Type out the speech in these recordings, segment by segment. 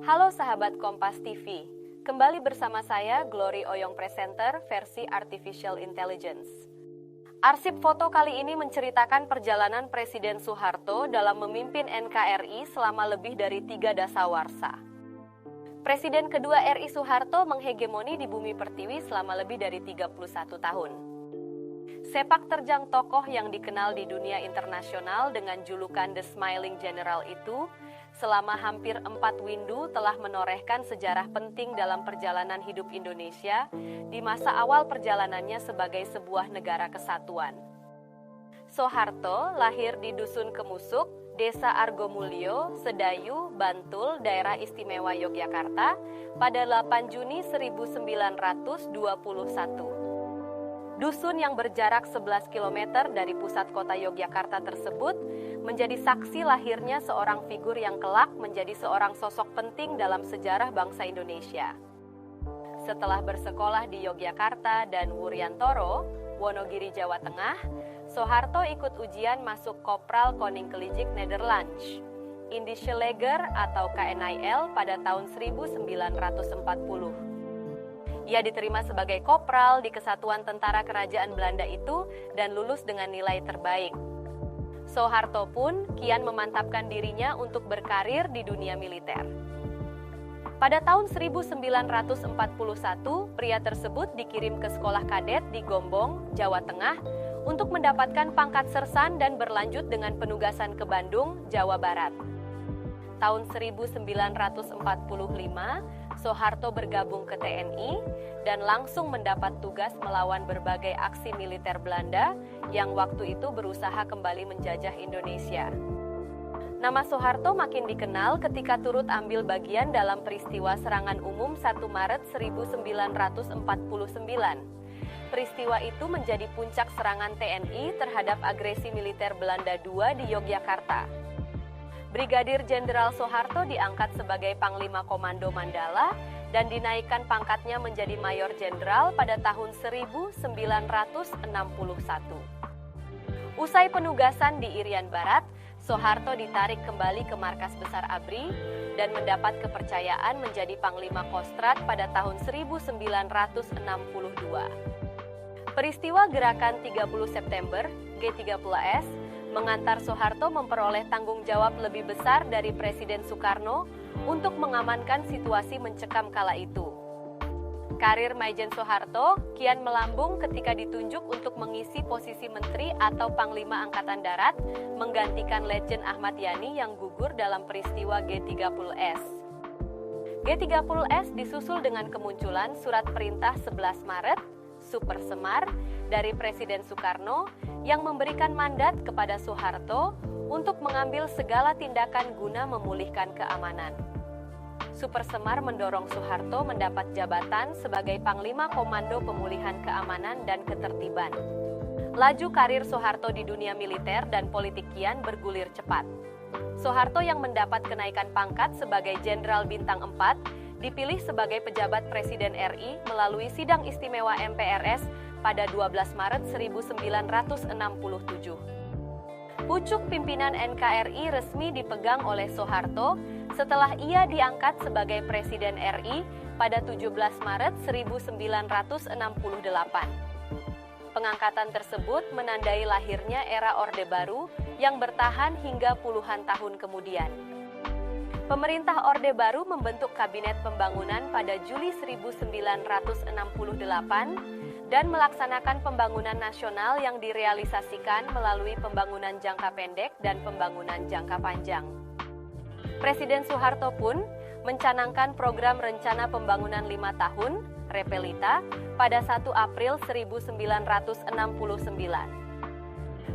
Halo sahabat Kompas TV, kembali bersama saya Glory Oyong Presenter versi Artificial Intelligence. Arsip foto kali ini menceritakan perjalanan Presiden Soeharto dalam memimpin NKRI selama lebih dari 3 dasawarsa. Presiden kedua RI Soeharto menghegemoni di bumi pertiwi selama lebih dari 31 tahun. Sepak terjang tokoh yang dikenal di dunia internasional dengan julukan The Smiling General itu, selama hampir 4 windu telah menorehkan sejarah penting dalam perjalanan hidup Indonesia di masa awal perjalanannya sebagai sebuah negara kesatuan. Soeharto lahir di Dusun Kemusuk, Desa Argomulyo, Sedayu, Bantul, Daerah Istimewa Yogyakarta pada 8 Juni 1921. Dusun yang berjarak 11 km dari pusat kota Yogyakarta tersebut menjadi saksi lahirnya seorang figur yang kelak menjadi seorang sosok penting dalam sejarah bangsa Indonesia. Setelah bersekolah di Yogyakarta dan Wuryantoro, Wonogiri, Jawa Tengah, Soeharto ikut ujian masuk Kopral Koninklijke Nederlands, Indische Leger atau KNIL pada tahun 1940. Ia diterima sebagai kopral di Kesatuan Tentara Kerajaan Belanda itu dan lulus dengan nilai terbaik. Soeharto pun kian memantapkan dirinya untuk berkarir di dunia militer. Pada tahun 1941, pria tersebut dikirim ke sekolah kadet di Gombong, Jawa Tengah untuk mendapatkan pangkat sersan dan berlanjut dengan penugasan ke Bandung, Jawa Barat. Tahun 1945, Soeharto bergabung ke TNI dan langsung mendapat tugas melawan berbagai aksi militer Belanda yang waktu itu berusaha kembali menjajah Indonesia. Nama Soeharto makin dikenal ketika turut ambil bagian dalam peristiwa serangan umum 1 Maret 1949. Peristiwa itu menjadi puncak serangan TNI terhadap agresi militer Belanda II di Yogyakarta. Brigadir Jenderal Soeharto diangkat sebagai Panglima Komando Mandala dan dinaikkan pangkatnya menjadi Mayor Jenderal pada tahun 1961. Usai penugasan di Irian Barat, Soeharto ditarik kembali ke Markas Besar ABRI dan mendapat kepercayaan menjadi Panglima Kostrad pada tahun 1962. Peristiwa Gerakan 30 September, G30S, mengantar Soeharto memperoleh tanggung jawab lebih besar dari Presiden Soekarno untuk mengamankan situasi mencekam kala itu. Karir Maijen Soeharto kian melambung ketika ditunjuk untuk mengisi posisi Menteri atau Panglima Angkatan Darat, menggantikan Letjen Ahmad Yani yang gugur dalam peristiwa G30S. G30S disusul dengan kemunculan Surat Perintah 11 Maret, Super Semar, dari Presiden Soekarno yang memberikan mandat kepada Soeharto untuk mengambil segala tindakan guna memulihkan keamanan. Super Semar mendorong Soeharto mendapat jabatan sebagai Panglima Komando Pemulihan Keamanan dan Ketertiban. Laju karir Soeharto di dunia militer dan politik kian bergulir cepat. Soeharto yang mendapat kenaikan pangkat sebagai Jenderal Bintang 4 dipilih sebagai pejabat Presiden RI melalui Sidang Istimewa MPRS pada 12 Maret 1967. Pucuk pimpinan NKRI resmi dipegang oleh Soeharto setelah ia diangkat sebagai Presiden RI pada 17 Maret 1968. Pengangkatan tersebut menandai lahirnya era Orde Baru yang bertahan hingga puluhan tahun kemudian. Pemerintah Orde Baru membentuk Kabinet Pembangunan pada Juli 1968 dan melaksanakan pembangunan nasional yang direalisasikan melalui pembangunan jangka pendek dan pembangunan jangka panjang. Presiden Soeharto pun mencanangkan program Rencana Pembangunan 5 Tahun, Repelita, pada 1 April 1969.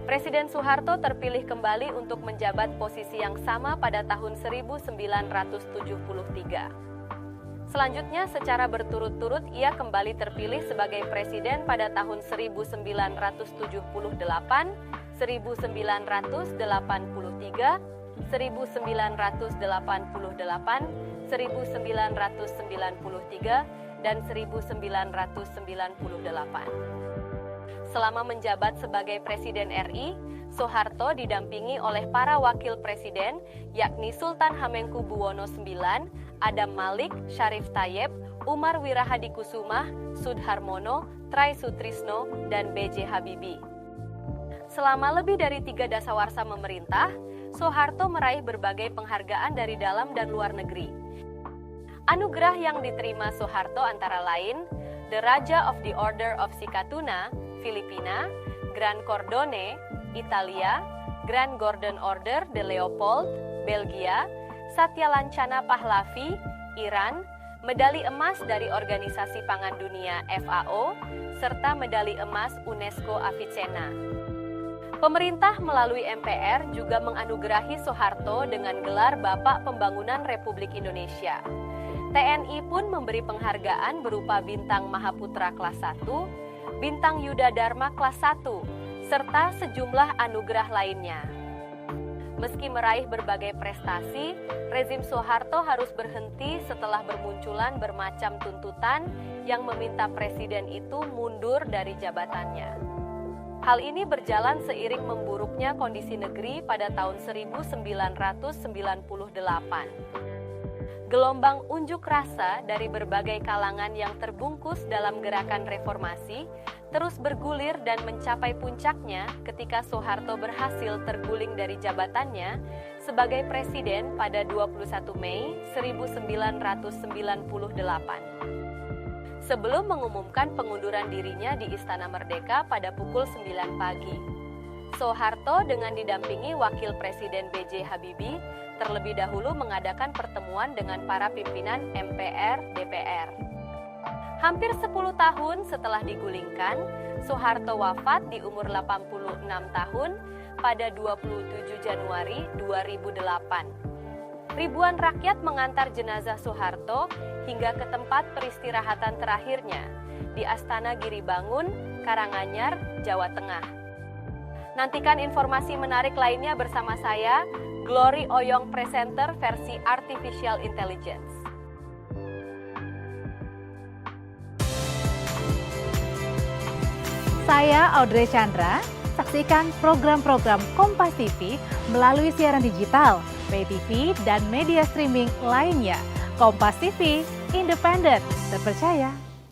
Presiden Soeharto terpilih kembali untuk menjabat posisi yang sama pada tahun 1973. Selanjutnya, secara berturut-turut ia kembali terpilih sebagai presiden pada tahun 1978, 1983, 1988, 1993, dan 1998. Selama menjabat sebagai Presiden RI, Soeharto didampingi oleh para wakil presiden, yakni Sultan Hamengkubuwono IX, Adam Malik, Syarif Tayyip, Umar Wirahadikusumah, Sudharmono, Try Sutrisno, dan B.J. Habibie. Selama lebih dari 3 dasawarsa memerintah, Soeharto meraih berbagai penghargaan dari dalam dan luar negeri. Anugerah yang diterima Soeharto antara lain The Raja of the Order of Sikatuna, Filipina, Grand Cordone, Italia, Grand Gordon Order de Leopold, Belgia, Satya Lancana Pahlavi, Iran, medali emas dari Organisasi Pangan Dunia FAO, serta medali emas UNESCO Avicenna. Pemerintah melalui MPR juga menganugerahi Soeharto dengan gelar Bapak Pembangunan Republik Indonesia. TNI pun memberi penghargaan berupa Bintang Mahaputra kelas 1, Bintang Yuda Dharma kelas 1, serta sejumlah anugerah lainnya. Meski meraih berbagai prestasi, rezim Soeharto harus berhenti setelah bermunculan bermacam tuntutan yang meminta presiden itu mundur dari jabatannya. Hal ini berjalan seiring memburuknya kondisi negeri pada tahun 1998. Gelombang unjuk rasa dari berbagai kalangan yang terbungkus dalam gerakan reformasi terus bergulir dan mencapai puncaknya ketika Soeharto berhasil terguling dari jabatannya sebagai presiden pada 21 Mei 1998. Sebelum mengumumkan pengunduran dirinya di Istana Merdeka pada pukul 9 pagi. Soeharto dengan didampingi Wakil Presiden B.J. Habibie terlebih dahulu mengadakan pertemuan dengan para pimpinan MPR, DPR. Hampir 10 tahun setelah digulingkan, Soeharto wafat di umur 86 tahun pada 27 Januari 2008. Ribuan rakyat mengantar jenazah Soeharto hingga ke tempat peristirahatan terakhirnya di Astana Giribangun, Karanganyar, Jawa Tengah. Nantikan informasi menarik lainnya bersama saya, Glory Oyong Presenter versi Artificial Intelligence. Saya Audrey Chandra, saksikan program-program Kompas TV melalui siaran digital, pay TV, dan media streaming lainnya. Kompas TV, independen, terpercaya.